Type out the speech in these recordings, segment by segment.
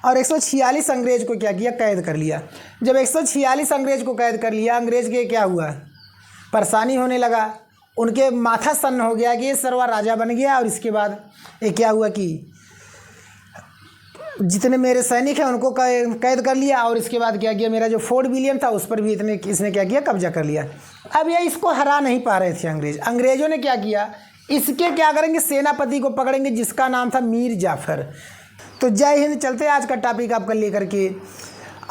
और 146 अंग्रेज को क्या किया, कैद कर लिया। जब 146 अंग्रेज को कैद कर लिया, अंग्रेज के क्या हुआ, परेशानी होने लगा, उनके माथा सन्न हो गया कि ये सरवा राजा बन गया। और इसके बाद ये क्या हुआ कि जितने मेरे सैनिक हैं उनको कैद कर लिया। और इसके बाद क्या किया, मेरा जो फोर्ट विलियम था उस पर भी इसने क्या किया, कब्जा कर लिया। अब ये इसको हरा नहीं पा रहे थे अंग्रेज। अंग्रेजों ने क्या किया, इसके क्या करेंगे, सेनापति को पकड़ेंगे जिसका नाम था मीर जाफर। तो जय हिंद। चलते हैं आज का टॉपिक आपका लेकर के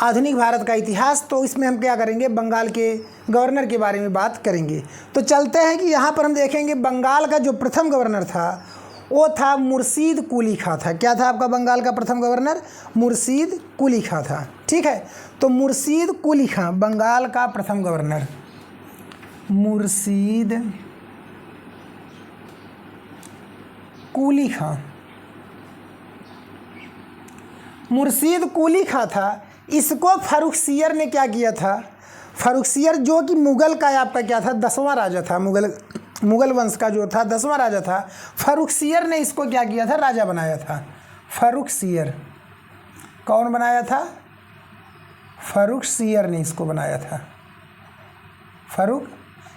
आधुनिक भारत का इतिहास। तो इसमें हम क्या करेंगे, बंगाल के गवर्नर के बारे में बात करेंगे। तो चलते हैं कि यहाँ पर हम देखेंगे बंगाल का जो प्रथम गवर्नर था वो था मुर्शीद कुली खां था। क्या था आपका बंगाल का प्रथम गवर्नर, मुर्शीद कुली खां था। ठीक है, तो मुर्शीद कुली खां बंगाल का प्रथम गवर्नर, मुर्शीद कुली खां, मुर्शीद कुली खां था। इसको फर्रुखसियर ने क्या किया था, फर्रुखसियर जो कि मुगल का आपका क्या था, 10वां राजा था, मुगल वंश का जो था 10वां राजा था। फर्रुखसियर ने इसको क्या किया था, राजा बनाया था। फर्रुखसियर कौन बनाया था, फर्रुखसियर ने इसको बनाया था।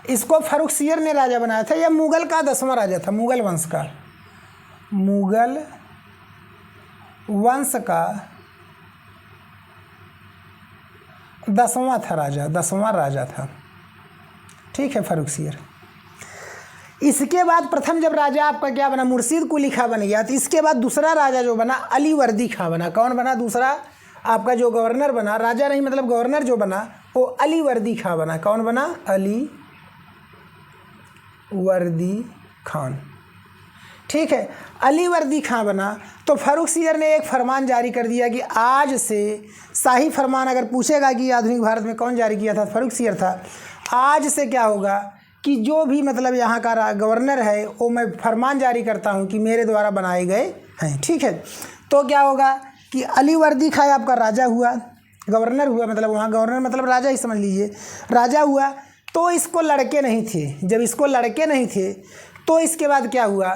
इसको फर्रुखसियर ने राजा बनाया था। यह मुगल का 10वां राजा था, मुगल वंश का, मुगल वंश का 10वां था राजा, 10वां राजा था। ठीक है, फर्रुखसियर। इसके बाद प्रथम जब राजा आपका क्या बना, मुर्शीद कुली खां बन गया, तो इसके बाद दूसरा राजा जो बना अलीवर्दी खां बना। कौन बना दूसरा आपका जो गवर्नर बना, राजा नहीं मतलब गवर्नर जो बना वो अलीवर्दी खां बना। कौन बना, अलीवर्दी खान। ठीक है, अलीवर्दी खां बना। तो फर्रुखसियर ने एक फरमान जारी कर दिया कि आज से, शाही फरमान अगर पूछेगा कि आधुनिक भारत में कौन जारी किया था, फर्रुखसियर था। आज से क्या होगा कि जो भी मतलब यहाँ का गवर्नर है वो मैं फरमान जारी करता हूँ कि मेरे द्वारा बनाए गए हैं। ठीक है, तो क्या होगा कि अलीवर्दी खां आपका राजा हुआ, गवर्नर हुआ, मतलब वहाँ गवर्नर मतलब राजा ही समझ लीजिए, राजा हुआ। तो इसको लड़के नहीं थे। जब इसको लड़के नहीं थे तो इसके बाद क्या हुआ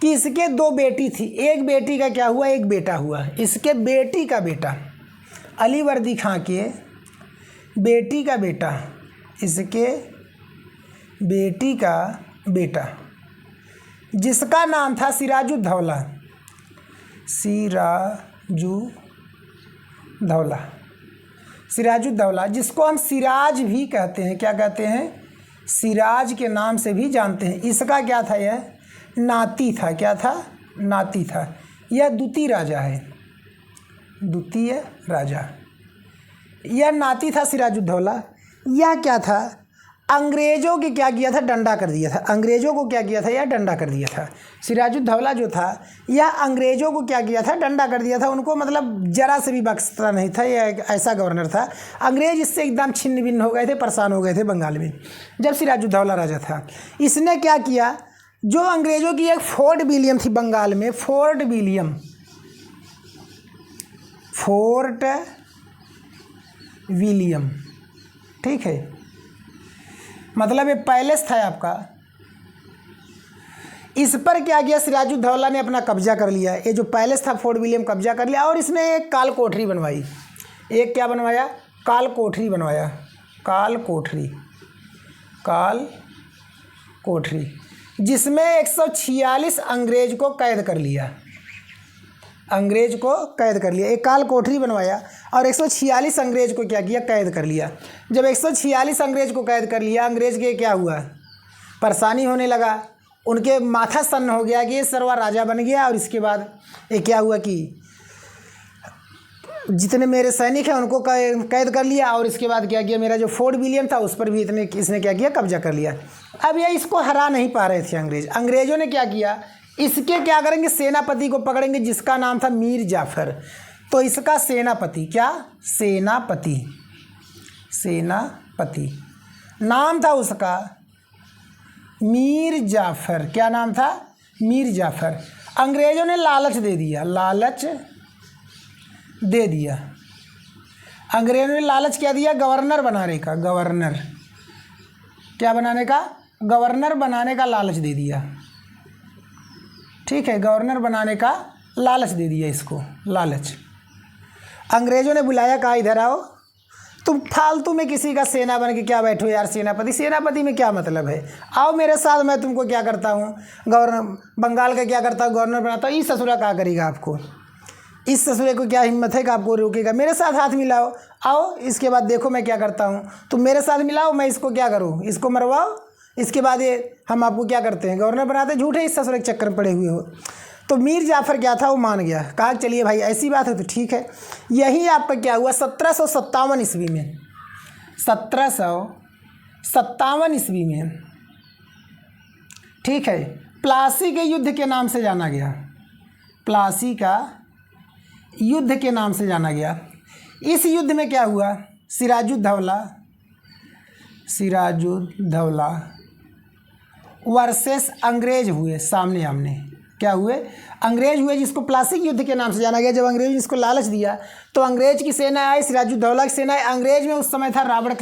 कि इसके 2 बेटी थी। एक बेटी का क्या हुआ, एक बेटा हुआ। इसके बेटी का बेटा, अलीवर्दी खां के बेटी का बेटा, इसके बेटी का बेटा जिसका नाम था सिराजुद्दौला, सिराजुद्दौला, जिसको हम सिराज भी कहते हैं। क्या कहते हैं, सिराज के नाम से भी जानते हैं। इसका क्या था, यह नाती था। क्या था, नाती था। यह द्वितीय राजा है, द्वितीय राजा। यह नाती था सिराजुद्दौला। यह क्या था, अंग्रेज़ों के क्या किया था, डंडा कर दिया था। अंग्रेज़ों को क्या किया था, यह डंडा कर दिया था। सिराजुद्दौला जो था यह अंग्रेज़ों को क्या किया था, डंडा कर दिया था। उनको मतलब जरा से भी बख्शता नहीं था। यह एक ऐसा गवर्नर था। अंग्रेज इससे एकदम छिन्न भिन्न हो गए थे, परेशान हो गए थे बंगाल में जब सिराजुद्दौला राजा था। इसने क्या किया, जो अंग्रेज़ों की एक फोर्ट विलियम थी बंगाल में, फोर्ट विलियम, ठीक है, मतलब ये पैलेस था आपका। इस पर क्या किया, सिराजुद्दौला ने अपना कब्जा कर लिया। ये जो पैलेस था फोर्ट विलियम कब्जा कर लिया। और इसने एक काल कोठरी बनवाई। एक क्या बनवाया, काल कोठरी बनवाया। काल कोठरी जिसमें 146 अंग्रेज को कैद कर लिया। अंग्रेज को कैद कर लिया, एक काल कोठरी बनवाया और 146 अंग्रेज को क्या किया, कैद कर लिया। जब 146 अंग्रेज को कैद कर लिया, अंग्रेज के क्या हुआ, परेशानी होने लगा, उनके माथा सन्न हो गया कि ये सरवा राजा बन गया। और इसके बाद ये क्या हुआ कि जितने मेरे सैनिक हैं उनको कैद कर लिया। और इसके बाद क्या किया, मेरा जो फोर्ट विलियम था उस पर भी इसने क्या किया, कब्जा कर लिया। अब ये इसको हरा नहीं पा रहे थे अंग्रेज। अंग्रेज़ों ने क्या किया, इसके क्या करेंगे, सेनापति को पकड़ेंगे जिसका नाम था मीर जाफर। तो इसका सेनापति क्या, सेनापति नाम था उसका मीर जाफर। क्या नाम था, मीर जाफर। अंग्रेज़ों ने लालच दे दिया, अंग्रेज़ों ने लालच क्या दिया, गवर्नर बनाने का, गवर्नर बनाने का लालच दे दिया। ठीक है, गवर्नर बनाने का लालच दे दिया इसको, लालच। अंग्रेज़ों ने बुलाया, कहा इधर आओ, तुम फालतू में किसी का सेना बन के क्या बैठो यार, सेनापति सेनापति में क्या मतलब है, आओ मेरे साथ, मैं तुमको क्या करता हूँ, गवर्नर बंगाल का क्या करता हूँ, गवर्नर बनाता हूँ। इस ससुरा क्या करेगा आपको, इस ससुरे को क्या हिम्मत है कि आपको रोकेगा, मेरे साथ हाथ मिलाओ, आओ, इसके बाद देखो मैं क्या करता हूँ, तुम मेरे साथ मिलाओ, मैं इसको क्या करूँ, इसको मरवाओ, इसके बाद ये हम आपको क्या करते हैं, गवर्नर बनाते, झूठे इस ससुरे के चक्कर में पड़े हुए हो। तो मीर जाफ़र क्या था, वो मान गया, कहा चलिए भाई ऐसी बात है तो ठीक है। यही आपका क्या हुआ 1757 ईस्वी में, 1757 ईस्वी में, ठीक है, प्लासी के युद्ध के नाम से जाना गया, प्लासी का युद्ध के नाम से जाना गया। इस युद्ध में क्या हुआ, सिराजुद्दौला वर्सेस अंग्रेज हुए, सामने आमने क्या हुए, अंग्रेज हुए, जिसको प्लासी के युद्ध के नाम से जाना गया। जब अंग्रेज ने इसको लालच दिया तो अंग्रेज की सेना आई, सिराजुद्दौला की सेना आई। अंग्रेज में उस समय था रॉबर्ट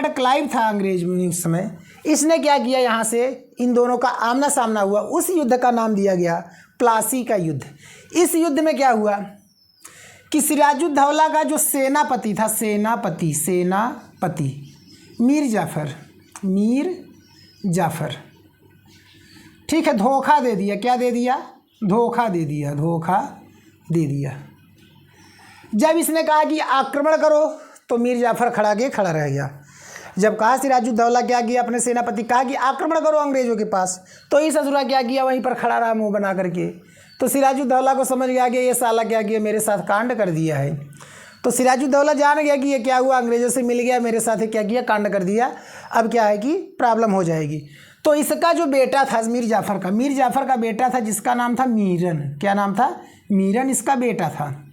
क्लाइव था अंग्रेज में उस समय। इसने क्या किया, यहाँ से इन दोनों का आमना सामना हुआ, उस युद्ध का नाम दिया गया प्लासी का युद्ध। इस युद्ध में क्या हुआ कि सिराजुद्दौला का जो सेनापति था, सेनापति मीर जाफ़र, ठीक है, धोखा दे दिया, क्या दे दिया, धोखा दे दिया। जब इसने कहा कि आक्रमण करो तो मीर जाफ़र खड़ा रह गया। जब कहा सिराजुद्दौला क्या किया, अपने सेनापति कहा कि आक्रमण करो अंग्रेज़ों के पास, तो इस ससुरा क्या किया, वहीं पर खड़ा रहा मुंह बना करके। तो सिराजुद्दौला को समझ गया कि ये साला क्या किया, मेरे साथ कांड कर दिया है। तो सिराजुद्दौला जान गया कि ये क्या हुआ, अंग्रेज़ों से मिल गया, मेरे साथ क्या किया, कांड कर दिया, अब क्या है कि प्रॉब्लम हो जाएगी। तो इसका जो बेटा था मीर जाफ़र का बेटा था, जिसका नाम था मीरन, क्या नाम था, मीरन इसका बेटा था।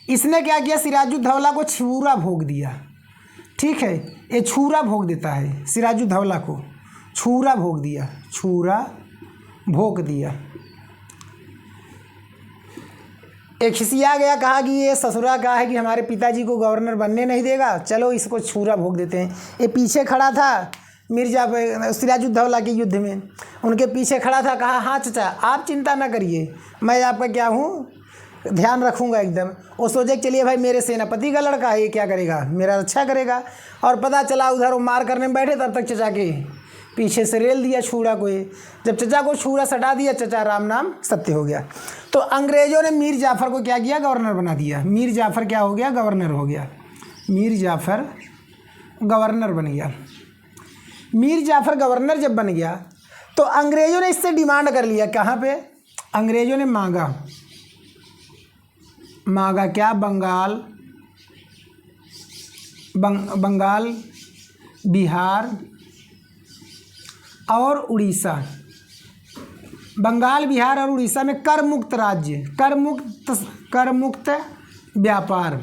इसने क्या किया, सिराजुद्दौला को छुरा भोग दिया, ठीक है, ये छुरा भोग देता है, सिराजुद्दौला को छुरा भोग दिया। एक खिसिया गया, कहा कि ये ससुरा का है कि हमारे पिताजी को गवर्नर बनने नहीं देगा, चलो इसको छुरा भोग देते हैं। ये पीछे खड़ा था सिराजुद्दौला के युद्ध में, उनके पीछे खड़ा था, कहा हाँ चाचा आप चिंता ना करिए, मैं आपका क्या हूँ, ध्यान रखूँगा एकदम। वो सोचे चलिए भाई मेरे सेनापति का लड़का है, ये क्या करेगा, मेरा रक्षा करेगा। और पता चला उधर वो मार करने में बैठे, तब तक चचा के पीछे से रेल दिया छुरा को। जब चचा को छुरा सटा दिया, चचा राम नाम सत्य हो गया। तो अंग्रेज़ों ने मीर जाफ़र को क्या किया, गवर्नर बना दिया। मीर जाफ़र क्या हो गया, गवर्नर हो गया। मीर जाफ़र गवर्नर बन गया। मीर जाफ़र गवर्नर जब बन गया तो अंग्रेज़ों ने इससे डिमांड कर लिया, कहाँ पे, अंग्रेज़ों ने मांगा क्या, बंगाल, बिहार और उड़ीसा, बंगाल, बिहार और उड़ीसा में कर मुक्त राज्य, कर मुक्त व्यापार।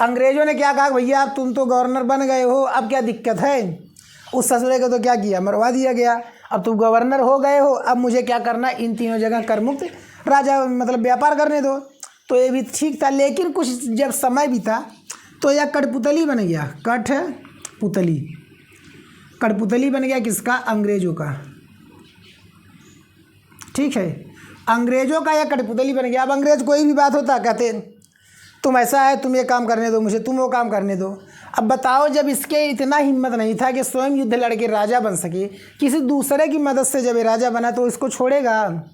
अंग्रेज़ों ने क्या कहा, भैया अब तुम तो गवर्नर बन गए हो, अब क्या दिक्कत है। उस ससुरे को तो क्या किया, मरवा दिया गया। अब तुम गवर्नर हो गए हो, अब मुझे क्या करना, इन तीनों जगह कर मुक्त राजा मतलब व्यापार करने दो। तो ये भी ठीक था, लेकिन कुछ जब समय बीता तो यह कठपुतली बन गया, कठपुतली बन गया किसका, अंग्रेज़ों का, ठीक है, अंग्रेज़ों का यह कठपुतली बन गया। अब अंग्रेज़ कोई भी बात होता कहते तुम ऐसा है, तुम ये काम करने दो मुझे, तुम वो काम करने दो। अब बताओ, जब इसके इतना हिम्मत नहीं था कि स्वयं युद्ध लड़के राजा बन सके, किसी दूसरे की मदद से जब ये राजा बना तो इसको छोड़ेगा,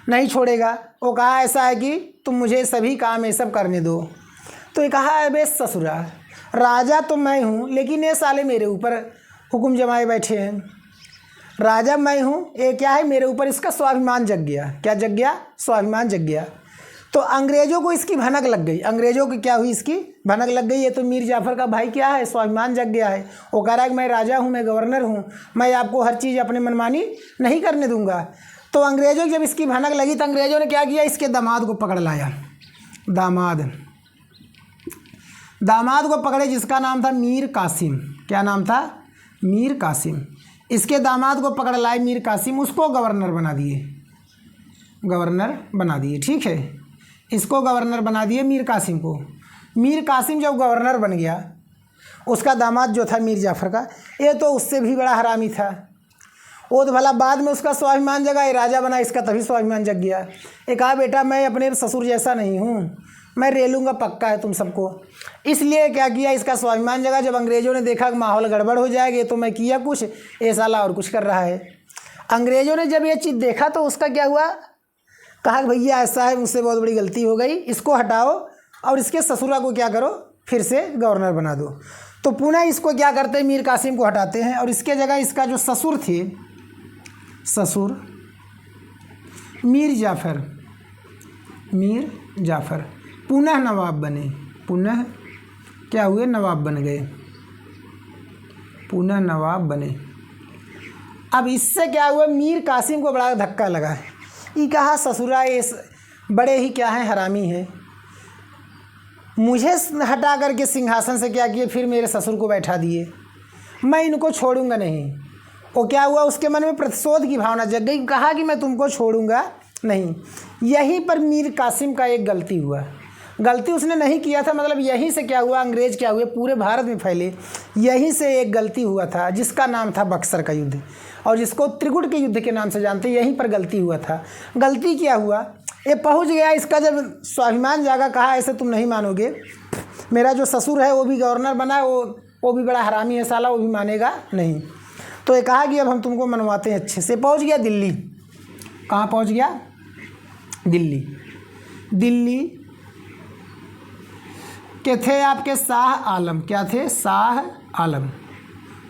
नहीं छोड़ेगा। वो कहा ऐसा है कि तुम मुझे सभी काम ये सब करने दो। तो ये कहा अबे ससुरा, राजा तो मैं हूँ, लेकिन ये साले मेरे ऊपर हुक्म जमाए बैठे हैं। राजा मैं हूँ, ये क्या है, मेरे ऊपर इसका स्वाभिमान जग गया। क्या जग गया, स्वाभिमान जग गया। तो अंग्रेज़ों को इसकी भनक लग गई, अंग्रेज़ों की क्या हुई, इसकी भनक लग गई। ये तो मीर जाफ़र का भाई क्या है, स्वाभिमान जग गया है। वो कह रहा है कि मैं राजा हूँ, मैं गवर्नर हूँ, मैं आपको हर चीज़ अपने मनमानी नहीं करने दूंगा। तो अंग्रेज़ों की जब इसकी भनक लगी तो अंग्रेज़ों ने क्या किया, इसके दामाद को पकड़ लाया। दामाद को पकड़े, जिसका नाम था मीर कासिम। क्या नाम था, मीर कासिम। इसके दामाद को पकड़ लाए मीर कासिम, उसको गवर्नर बना दिए, ठीक है, इसको गवर्नर बना दिए मीर कासिम को। मीर कासिम जब गवर्नर बन गया, उसका दामाद जो था मीर जाफ़र का, ये तो उससे भी बड़ा हरामी था। वो तो भला बाद में उसका स्वाभिमान जगा, ये राजा बना, इसका तभी स्वाभिमान जग गया। ये कहा बेटा मैं अपने ससुर जैसा नहीं हूँ, मैं रेलूँगा पक्का है तुम सबको। इसलिए क्या किया, इसका स्वाभिमान जगा। जब अंग्रेज़ों ने देखा कि माहौल गड़बड़ हो जाएगी तो मैं किया कुछ, ये साला और कुछ कर रहा है। अंग्रेज़ों ने जब ये चीज़ देखा तो उसका क्या हुआ, कहा कि भैया ऐसा है, मुझसे बहुत बड़ी गलती हो गई, इसको हटाओ और इसके ससुरा को क्या करो, फिर से गवर्नर बना दो। तो पुनः इसको क्या करते हैं, मीर कासिम को हटाते हैं और इसके जगह इसका जो ससुर थे, ससुर मीर जाफ़र पुनः नवाब बने। पुनः क्या हुए, नवाब बन गए, पुनः नवाब बने। अब इससे क्या हुआ, मीर कासिम को बड़ा धक्का लगा। ये कहा ससुरा ये बड़े ही क्या हैं, हरामी हैं, मुझे हटा करके सिंहासन से क्या किए, फिर मेरे ससुर को बैठा दिए, मैं इनको छोड़ूंगा नहीं। वो क्या हुआ, उसके मन में प्रतिशोध की भावना जग गई। कहा कि मैं तुमको छोड़ूंगा नहीं। यहीं पर मीर कासिम का एक गलती हुआ। गलती उसने नहीं किया था, मतलब यहीं से क्या हुआ, अंग्रेज़ क्या हुए पूरे भारत में फैले, यहीं से एक गलती हुआ था जिसका नाम था बक्सर का युद्ध, और जिसको त्रिकुट के युद्ध के नाम से जानते हैं। यहीं पर गलती हुआ था। गलती क्या हुआ, ये पहुंच गया, इसका जब स्वाभिमान जागा, कहा ऐसे तुम नहीं मानोगे, मेरा जो ससुर है वो भी गवर्नर बना है, वो भी बड़ा हरामी है साला, वो भी मानेगा नहीं। तो ये कहा कि अब हम तुमको मनवाते हैं अच्छे से। पहुंच गया दिल्ली। कहाँ पहुंच गया, दिल्ली के थे आपके शाह आलम, क्या थे, शाह आलम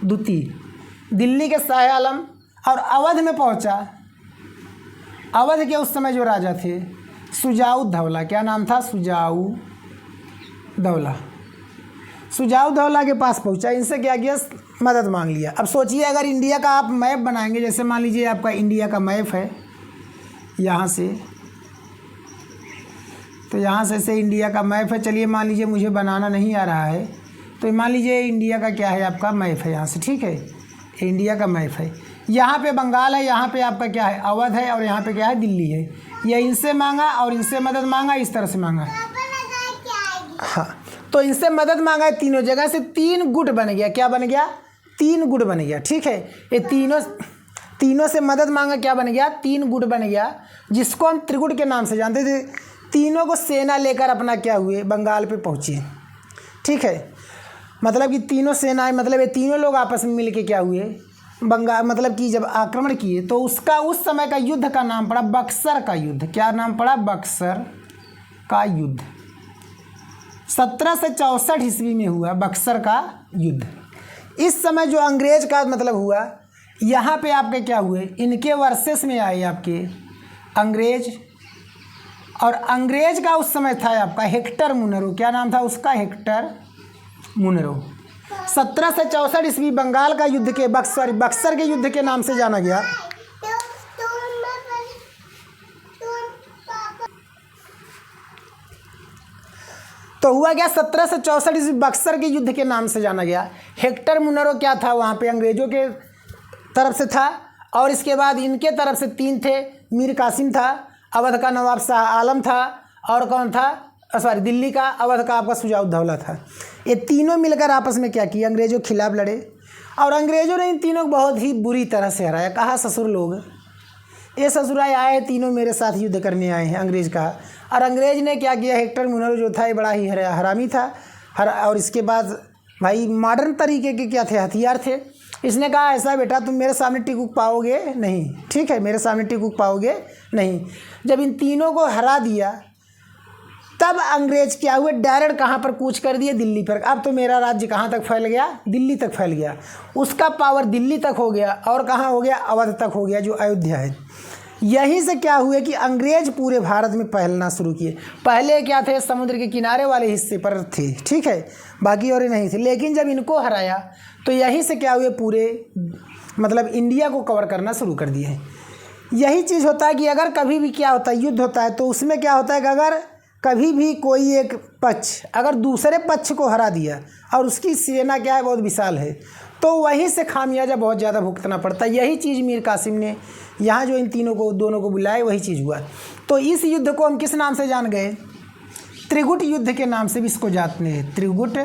द्वितीय, दिल्ली के शाह आलम। और अवध में पहुंचा। अवध के उस समय जो राजा थे सुजाउद्दौला, क्या नाम था, सुजाउद्दौला के पास पहुंचा। इनसे क्या किया, मदद मांग लिया। अब सोचिए अगर इंडिया का आप मैप बनाएंगे, जैसे मान लीजिए आपका इंडिया का मैप है यहाँ से, तो यहाँ से इंडिया का मैप है। चलिए मान लीजिए मुझे बनाना नहीं आ रहा है, तो मान लीजिए इंडिया का क्या है, आपका मैप है यहाँ से, ठीक है, इंडिया का मैप है। यहाँ पे बंगाल है, यहाँ पे आपका क्या है, अवध है, और यहाँ पे क्या है, दिल्ली है। ये इनसे मांगा और इनसे मदद मांगा, इस तरह से मांगा। हाँ, तो इनसे मदद मांगा, तीनों जगह से 3 गुट बन गया। क्या बन गया, 3 गुट बन गया, ठीक है। ये तीनों से मदद मांगा, क्या बन गया, 3 गुट बन गया, जिसको हम त्रिगुट के नाम से जानते थे। तीनों को सेना लेकर अपना क्या हुए, बंगाल पे पहुँचे, ठीक है। मतलब कि तीनों सेनाएं, मतलब ये तीनों लोग आपस में मिलके क्या हुए, बंगाल, मतलब कि जब आक्रमण किए तो उसका उस समय का युद्ध का नाम पड़ा बक्सर का युद्ध। क्या नाम पड़ा, बक्सर का युद्ध। 1764 ईस्वी में हुआ बक्सर का युद्ध। इस समय जो अंग्रेज का मतलब हुआ, यहाँ पे आपके क्या हुए, इनके वर्सेस में आए आपके अंग्रेज। और अंग्रेज का उस समय था आपका हेक्टर मुनरो। क्या नाम था उसका, हेक्टर मुनरो। 1764 ईस्वी बंगाल का युद्ध के बक्सर के युद्ध के नाम से जाना गया। तो हुआ क्या, 1764 ईस्वी बक्सर के युद्ध के नाम से जाना गया। हेक्टर मुनरो क्या था, वहाँ पे अंग्रेजों के तरफ से था, और इसके बाद इनके तरफ से 3 थे। मीर कासिम था, अवध का नवाब शाह आलम था, और कौन था, दिल्ली का, अवध का आपका सुजाउद्दौला था। ये तीनों मिलकर आपस में क्या किया, अंग्रेजों के खिलाफ लड़े, और अंग्रेजों ने इन तीनों को बहुत ही बुरी तरह से हराया। कहा ससुर लोग, ये ससुराए आए, तीनों मेरे साथ युद्ध करने आए हैं, अंग्रेज कहा। और अंग्रेज ने क्या किया, हेक्टर मुनरो जो था ये बड़ा ही हरामी था, और इसके बाद भाई मॉडर्न तरीके के क्या थे, हथियार थे। इसने कहा ऐसा बेटा तुम मेरे सामने टिक पाओगे नहीं, ठीक है, मेरे सामने टिक पाओगे नहीं। जब इन तीनों को हरा दिया तब अंग्रेज क्या हुए, डायरेक्ट कहाँ पर कूच कर दिए, दिल्ली पर। अब तो मेरा राज्य कहाँ तक फैल गया, दिल्ली तक फैल गया। उसका पावर दिल्ली तक हो गया, और कहाँ हो गया, अवध तक हो गया, जो अयोध्या है। यहीं से क्या हुए कि अंग्रेज पूरे भारत में फैलना शुरू किए। पहले क्या थे, समुद्र के किनारे वाले हिस्से पर थे, ठीक है, बाकी और नहीं थे। लेकिन जब इनको हराया तो यहीं से क्या हुए, पूरे मतलब इंडिया को कवर करना शुरू कर दिए। यही चीज़ होता है कि अगर कभी भी क्या होता है, युद्ध होता है, तो उसमें क्या होता है कि अगर कभी भी कोई एक पक्ष अगर दूसरे पक्ष को हरा दिया, और उसकी सेना क्या है, बहुत विशाल है, तो वहीं से खामियाजा बहुत ज़्यादा भुगतना पड़ता है। यही चीज़ मीर कासिम ने यहाँ जो इन दोनों को बुलाए, वही चीज़ हुआ। तो इस युद्ध को हम किस नाम से जान गए, त्रिगुट युद्ध के नाम से भी इसको जानते हैं, त्रिगुट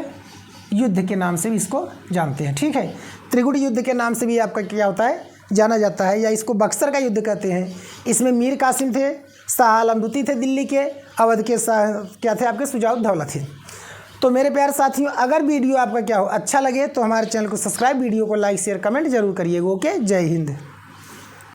युद्ध के नाम से भी इसको जानते हैं, ठीक है। त्रिगुट युद्ध के नाम से भी आपका क्या होता है, जाना जाता है, या इसको बक्सर का युद्ध कहते हैं। इसमें मीर कासिम थे, शाह आलम द्वितीय थे दिल्ली के, अवध के शाह क्या थे आपके, शुजाउद्दौला थे। तो मेरे प्यारे साथियों, अगर वीडियो आपका क्या हो अच्छा लगे तो हमारे चैनल को सब्सक्राइब, वीडियो को लाइक शेयर कमेंट जरूर करिएगा। ओके, जय हिंद।